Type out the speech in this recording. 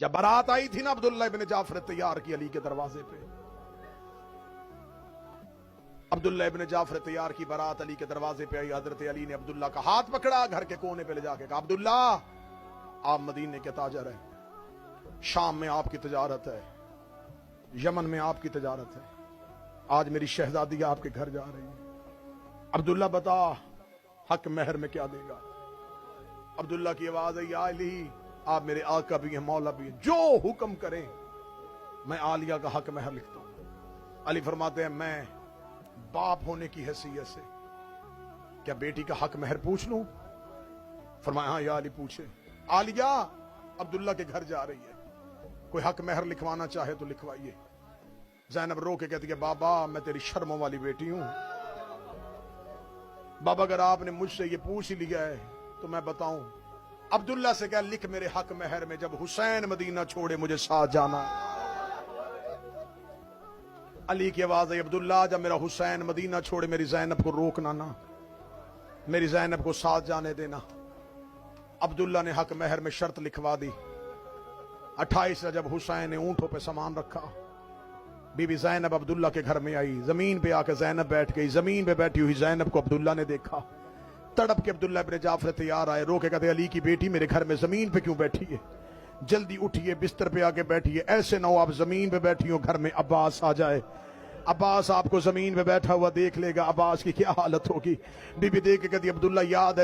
जब बारात आई थी ना अब्दुल्ला इब्न जाफर तैयार की अली के दरवाजे पे, अब्दुल्ला इब्न जाफर तैयार की बारात अली के दरवाजे पे आई। हजरत अली ने अब्दुल्ला का हाथ पकड़ा, घर के कोने पे ले जाके कहा, अब्दुल्ला आप मदीने के ताजर हैं, शाम में आपकी तजारत है, यमन में आपकी तजारत है, आज मेरी शहजादी आपके घर जा रही है, अब्दुल्ला बता हक महर में क्या देगा। अब्दुल्ला की आवाज है, या अली आप मेरे आका भी हैं, मौला भी हैं, जो हुक्म करें मैं आलिया का हक महर लिखता हूं। अली फरमाते हैं, मैं बाप होने की हैसियत से क्या बेटी का हक महर पूछ लूं? फरमाया, हाँ या अली पूछे। आलिया अब्दुल्ला के घर जा रही है, कोई हक महर लिखवाना चाहे तो लिखवाइए। ज़ैनब रो के कहती है, बाबा मैं तेरी शर्मों वाली बेटी हूं, बाबा अगर आपने मुझसे ये पूछ ही लिया है तो मैं बताऊं। अब्दुल्ला से क्या, लिख मेरे हक महर में जब हुसैन मदीना छोड़े मुझे साथ जाना। अली की आवाज है, अब्दुल्ला जब मेरा हुसैन मदीना छोड़े मेरी ज़ैनब को रोकना ना, मेरी ज़ैनब को साथ जाने देना। अब्दुल्ला ने हक महर में शर्त लिखवा दी। 28 जब हुसैन ने ऊंटों पे सामान रखा, बीबी ज़ैनब अब्दुल्ला के घर में आई, जमीन पे आकर ज़ैनब बैठ गई। जमीन पे बैठी हुई ज़ैनब को अब्दुल्ला ने देखा, तड़प के अब्दुल्ला इब्न जाफर तैयार आए, रो के कहते, अली की बेटी मेरे घर में जमीन पे क्यों बैठी है, जल्दी उठिए बिस्तर पे आके बैठिए, ऐसे ना हो आप जमीन पे बैठी हो, घर में अब्बास आ जाए, अब्बास आपको जमीन पे बैठा हुआ देख लेगा, अब्बास की क्या हालत होगी। बीबी देख के कहती, अब्दुल्ला याद है